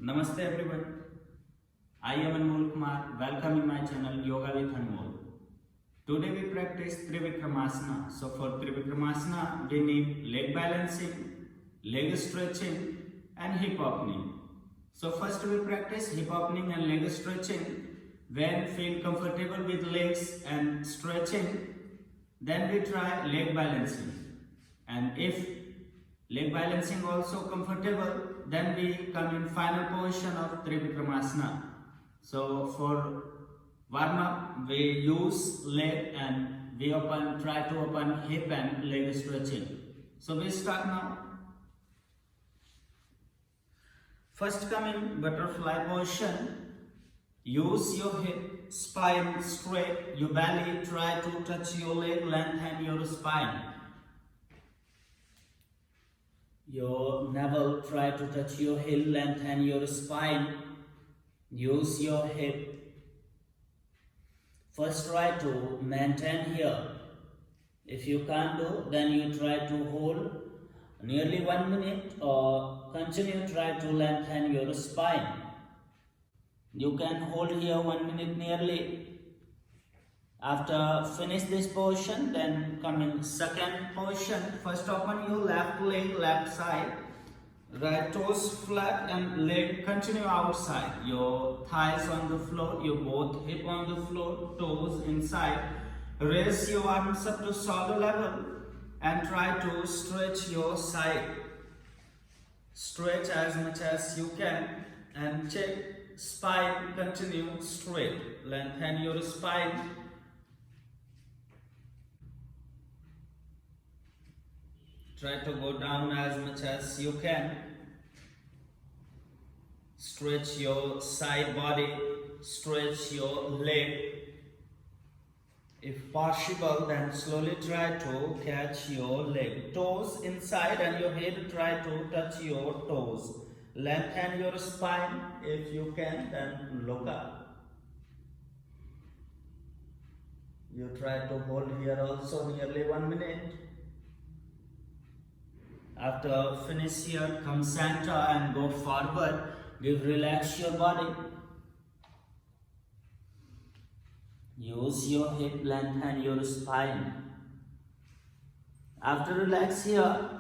Namaste everyone. I am Anmol Kumar. Welcome in my channel Yoga with Anmol. Today we practice Trivikramasna. So for Trivikramasna we need leg balancing, leg stretching and hip opening. So first we practice hip opening and leg stretching. When feel comfortable with legs and stretching, then we try leg balancing. And if leg balancing also comfortable, then we come in final position of Trivikramasna. So for warm up, we use leg and we try to open hip and leg stretching. So we start now. First come in butterfly position. Use your hip, spine straight, your belly, try to touch your leg, lengthen your spine. Your navel, try to touch your heel, lengthen your spine. Use your hip. First try to maintain here. If you can't do, then you try to hold nearly 1 minute or continue try to lengthen your spine. You can hold here 1 minute nearly. After finish this position, then come in second position. First open your left leg, left side. Right toes flat and leg continue outside. Your thighs on the floor, your both hip on the floor, toes inside. Raise your arms up to shoulder level and try to stretch your side. Stretch as much as you can and check spine continue straight. Lengthen your spine. Try to go down as much as you can. Stretch your side body, stretch your leg. If possible, then slowly try to catch your leg. Toes inside and your head, try to touch your toes. Lengthen your spine. If you can, then look up. You try to hold here also nearly 1 minute. After finish here, come center and go forward. Relax your body. Use your hip, lengthen your spine. After relax here,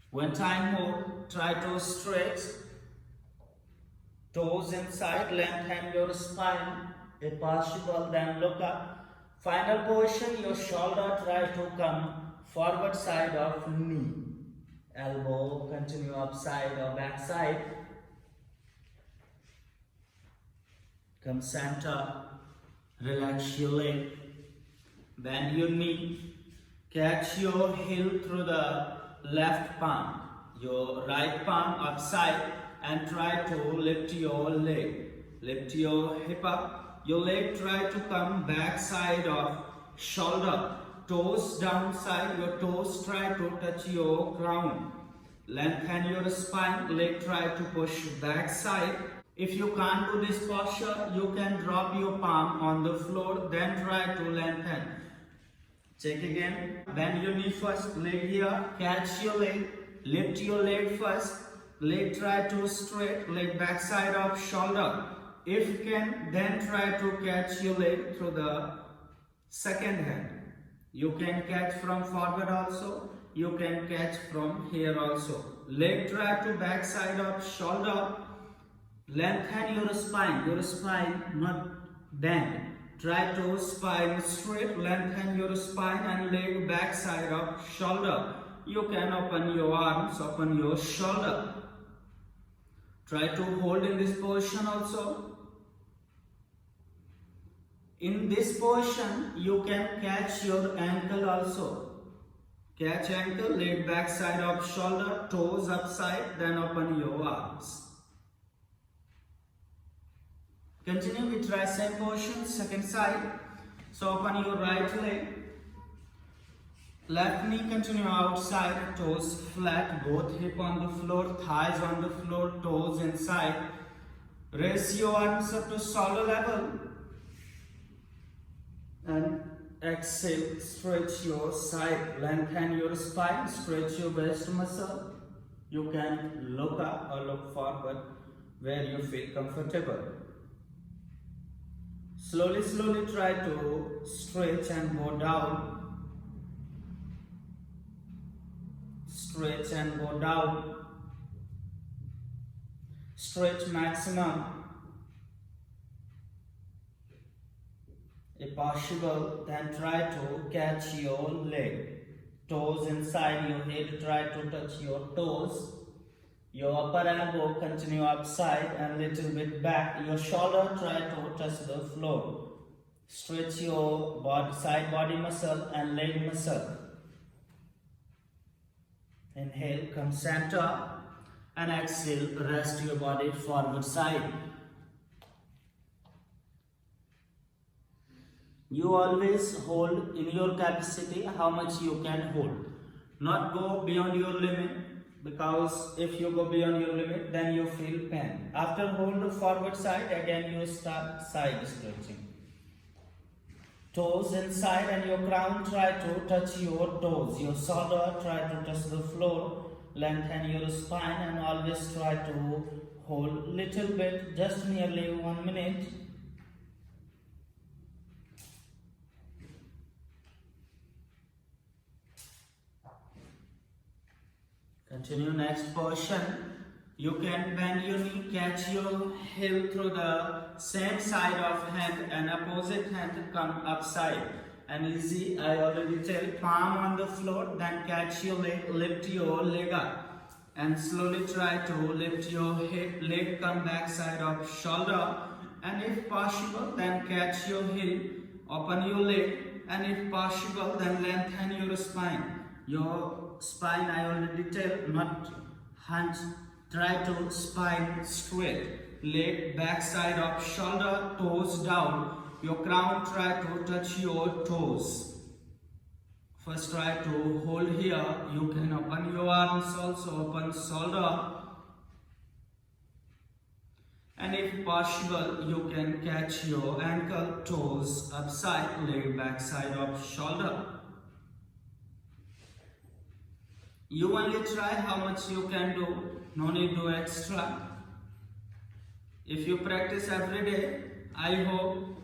one time more, try to stretch. Toes inside, lengthen your spine. If possible, then look up. Final position, your shoulder try to come forward side of knee. Elbow continue upside or back side. Come center. Relax your leg. Bend your knee. Catch your heel through the left palm. Your right palm upside and try to lift your leg. Lift your hip up. Your leg try to come back side of shoulder. Toes downside, your toes try to touch your ground. Lengthen your spine, leg try to push back side. If you can't do this posture, you can drop your palm on the floor, then try to lengthen. Check again. Bend your knee first, leg here, catch your leg, lift your leg first, leg try to straight, leg back side of shoulder. If you can, then try to catch your leg through the second hand. You can catch from forward also. You can catch from here also. Leg try to back side of shoulder. Lengthen your spine not bend. Try to spine straight, lengthen your spine and leg back side of shoulder. You can open your arms, open your shoulder. Try to hold in this position also. In this position, you can catch your ankle also. Catch ankle, leg back side of shoulder, toes upside, then open your arms. Continue with tricep position, second side. So open your right leg. Left knee continue outside, toes flat, both hip on the floor, thighs on the floor, toes inside. Raise your arms up to shoulder level. And exhale, stretch your side, lengthen your spine, stretch your waist muscle. You can look up or look forward. where you feel comfortable. Slowly, slowly try to stretch and go down. Stretch and go down. Stretch maximum. If possible, then try to catch your leg. Toes inside your head, try to touch your toes. Your upper elbow continue upside and little bit back. Your shoulder try to touch the floor. Stretch your side body muscle and leg muscle. Inhale, come center, and exhale, rest your body forward side. You always hold in your capacity how much you can hold. Not go beyond your limit, because if you go beyond your limit, then you feel pain. After hold the forward side, again you start side stretching. Toes inside and your crown try to touch your toes. Your shoulder try to touch the floor. Lengthen your spine and always try to hold little bit, just nearly 1 minute. Continue next portion. You can bend your knee, catch your heel through the same side of hand and opposite hand come upside. And easy, I already tell, palm on the floor, then catch your leg, lift your leg up. And slowly try to lift your head, leg come back side of shoulder. And if possible, then catch your heel, open your leg. And if possible, then lengthen your spine. Your spine, I already tell, not hunch. Try to spine straight. Leg back side of shoulder, toes down. Your crown try to touch your toes. First try to hold here. You can open your arms also, open shoulder. And if possible, you can catch your ankle, toes upside, leg back side of shoulder. You only try how much you can do, no need to do extra. If you practice every day, I hope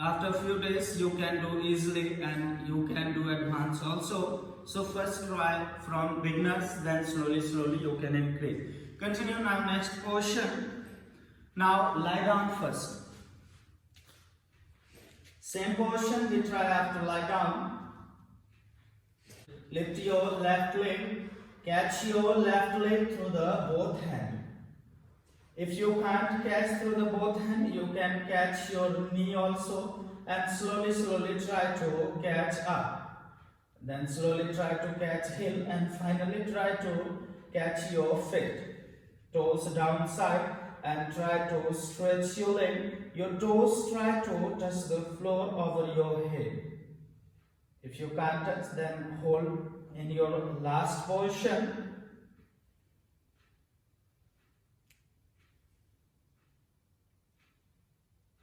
after a few days you can do easily and you can do advanced also. So first try from beginners, then slowly you can increase. Continue now next portion. Now lie down first. Same portion we try after lie down. Lift your left leg, catch your left leg through the both hands. If you can't catch through the both hands, you can catch your knee also and slowly try to catch up. Then slowly try to catch heel and finally try to catch your feet. Toes downside and try to stretch your leg. Your toes try to touch the floor over your head. If you can't touch, then hold in your last position.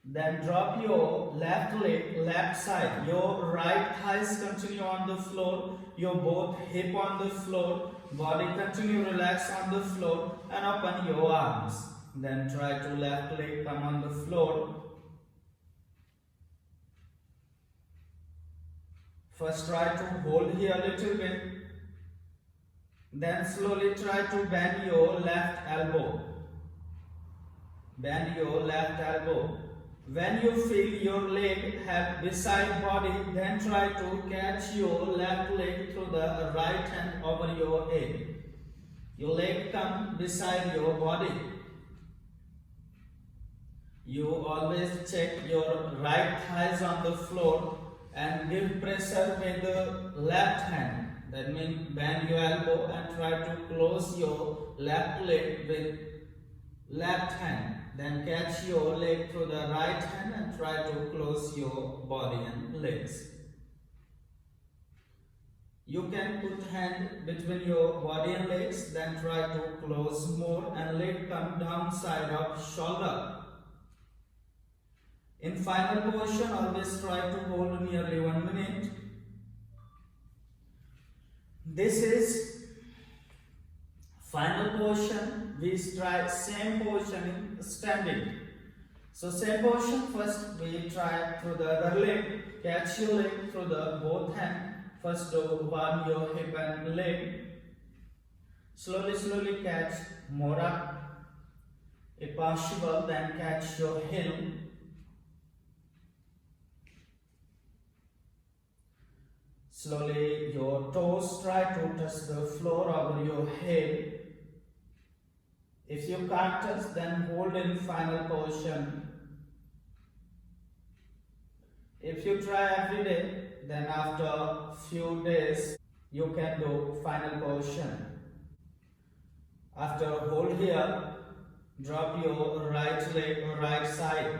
Then drop your left leg, left side. Your right thighs continue on the floor. Your both hip on the floor. Body continue relax on the floor and open your arms. Then try to left leg come on the floor. First try to hold here a little bit. Then slowly try to bend your left elbow. Bend your left elbow. When you feel your leg have beside body, then try to catch your left leg through the right hand over your head. Your leg come beside your body. You always check your right thighs on the floor and give pressure with the left hand. That means bend your elbow and try to close your left leg with left hand. Then catch your leg through the right hand and try to close your body and legs. You can put hand between your body and legs, then try to close more and leg come down side of shoulder. In final position, always try to hold nearly 1 minute. Final position, we try same position in standing. So same position, first we try through the other leg, catch your leg through the both hand. First do one your hip and leg. Slowly catch more up. If possible, then catch your heel. Slowly your toes try to touch the floor over your head. If you can't touch, then hold in final position. If you try every day, then after few days you can do final position. After hold here, drop your right leg or right side.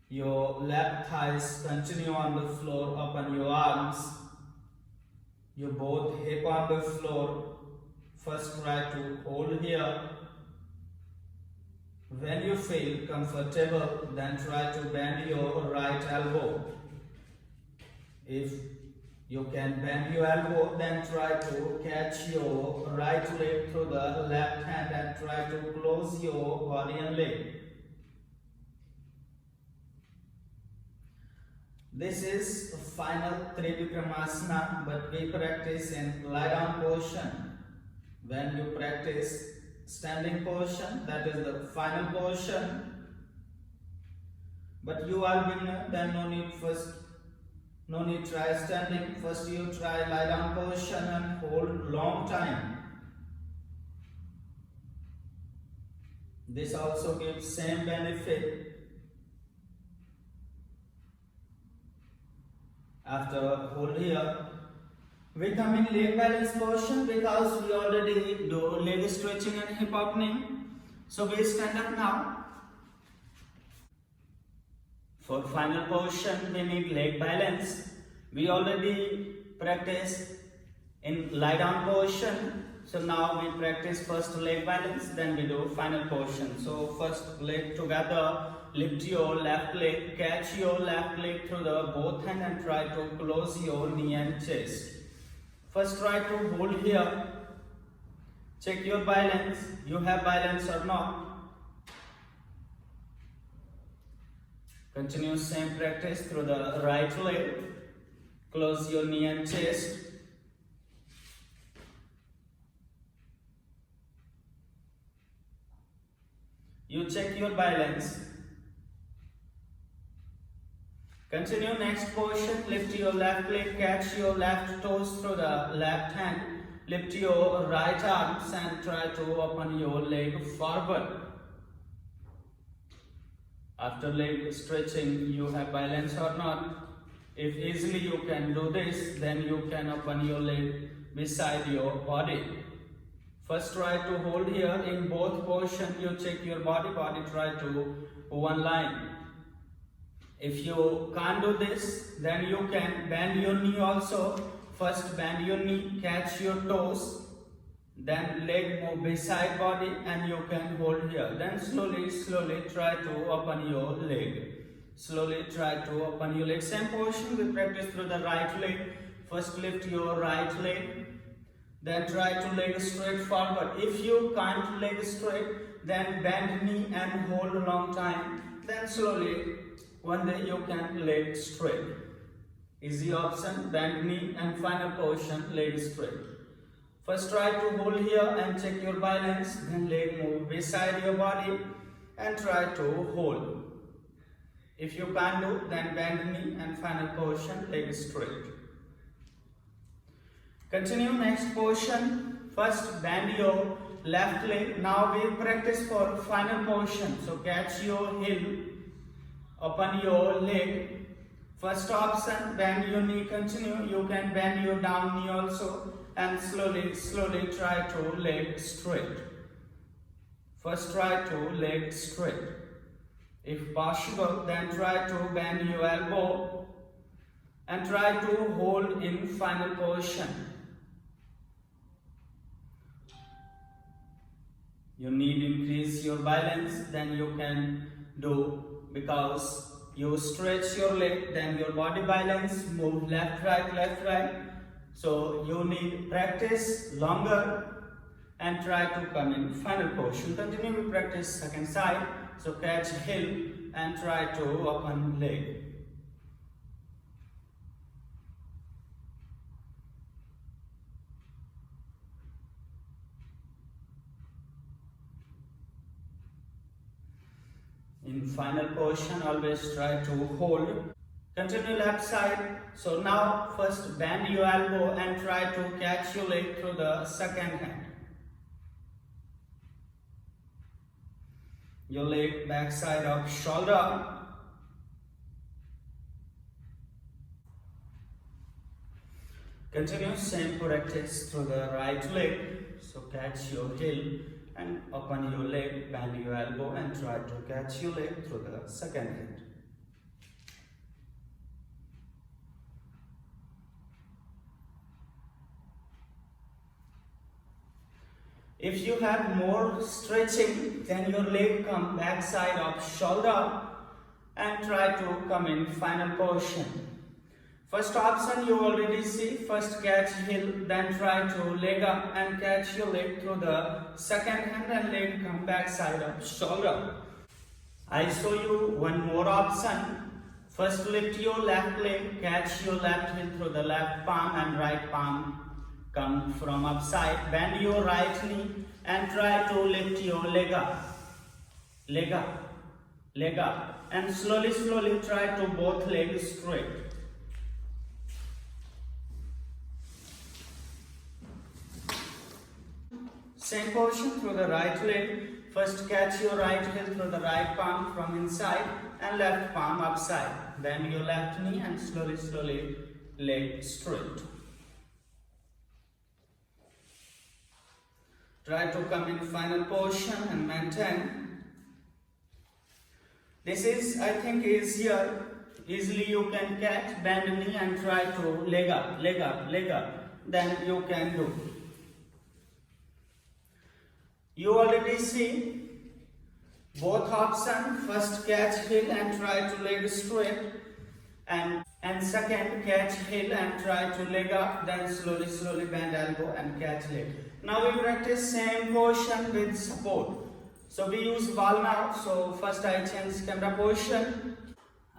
Your left thighs continue on the floor, open your arms. You both hip on the floor. First try to hold here. When you feel comfortable, then try to bend your right elbow. If you can bend your elbow, then try to catch your right leg through the left hand and try to close your body and leg. This is a final Trivikramasna, but we practice in lie down position. When you practice standing position, that is the final position. But you are beginner, then no need try standing. First you try lie down position and hold long time. This also gives same benefit. After hold here, we come in leg balance position because we already do leg stretching and hip opening. So we stand up now. For final position, we need leg balance. We already practice in lie down position. So now we practice first leg balance, then we do final position. So first leg together, lift your left leg, catch your left leg through the both hand and try to close your knee and chest. First try to hold here. Check your balance. You have balance or not. Continue same practice through the right leg. Close your knee and chest. You check your balance. Continue next position. Lift your left leg, catch your left toes through the left hand. Lift your right arms and try to open your leg forward. After leg stretching, you have balance or not. If easily you can do this, then you can open your leg beside your body. First try to hold here in both positions. You check your body, try to one line. If you can't do this, then you can bend your knee also. First bend your knee, catch your toes, then leg move beside body and you can hold here. Then slowly try to open your leg. Slowly try to open your leg. Same position we practice through the right leg. First lift your right leg, then try to leg straight forward. If you can't leg straight, then bend knee and hold a long time. Then slowly one day you can leg straight. Easy option, bend knee and final position leg straight. First try to hold here and check your balance, then leg move beside your body and try to hold. If you can't do, then bend knee and final position leg straight. Continue next position. First bend your left leg. Now we practice for final position. So catch your heel, open your leg. First option, bend your knee, continue. You can bend your down knee also and slowly try to leg straight. First try to leg straight. If possible, then try to bend your elbow and try to hold in final position. You need increase your balance, then you can do, because you stretch your leg, then your body balance, move left, right. So you need practice longer. and try to come in final position. Continue to practice second side. So catch heel and try to open leg. In final position, always try to hold. Continue left side. So now first bend your elbow and try to catch your leg through the second hand. Your leg back side of shoulder. Continue same practice through the right leg. So catch your heel and open your leg, bend your elbow and try to catch your leg through the second hand. If you have more stretching, then your leg come back side of shoulder and try to come in final position. First option you already see, first catch heel, then try to leg up and catch your leg through the second hand and leg come back side of shoulder. I show you one more option. First lift your left leg, catch your left heel through the left palm and right palm come from upside, bend your right knee and try to lift your leg up, leg up, leg up and slowly try to both legs straight. Same position through the right leg. First catch your right heel through the right palm from inside and left palm upside. Bend your left knee and slowly leg straight. Try to come in final position and maintain. This is, I think, easier. Easily you can catch, bend knee and try to leg up, leg up, leg up. Then you can do. You already see both options. First catch heel and try to leg straight and second catch heel and try to leg up, then slowly bend elbow and catch leg. Now we practice same position with support. So we use ball now. So first I change camera position.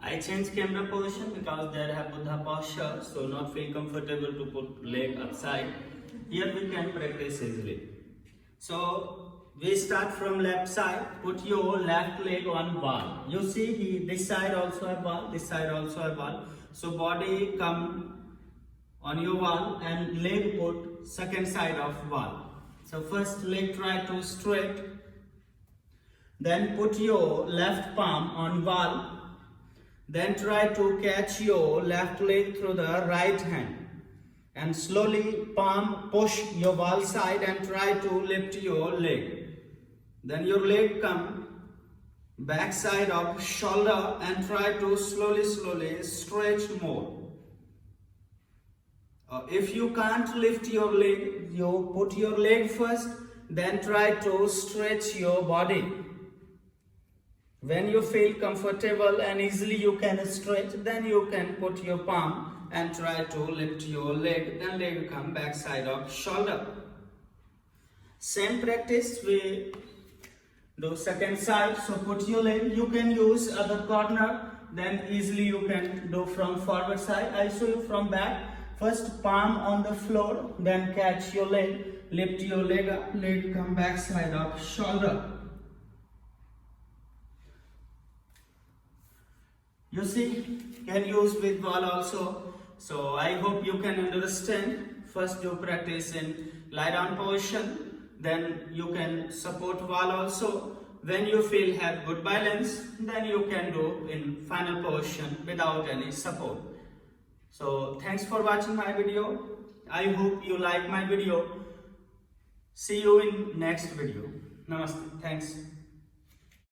I change camera position because there have Buddha posture, so not feel comfortable to put leg upside. Here we can practice easily. So we start from left side. Put your left leg on wall. You see this side also a wall, this side also a wall. So body come on your wall and leg put second side of wall. So first leg try to straight. Then put your left palm on wall. Then try to catch your left leg through the right hand. And slowly palm push your wall side and try to lift your leg. Then your leg come back side of shoulder and try to slowly stretch more. If you can't lift your leg, you put your leg first, then try to stretch your body. When you feel comfortable and easily you can stretch, then you can put your palm and try to lift your leg, then leg come back side of shoulder. Same practice we do second side. So put your leg, you can use other corner, then easily you can do from forward side. I show you from back. First palm on the floor, then catch your leg, lift your leg up, leg come back side of shoulder. You see, can use with wall also. So I hope you can understand. First you practice in lie down position, then you can support wall also. When you feel have good balance, then you can do in final position without any support. So thanks for watching my video. I hope you like my video. See you in next video. Namaste. Thanks.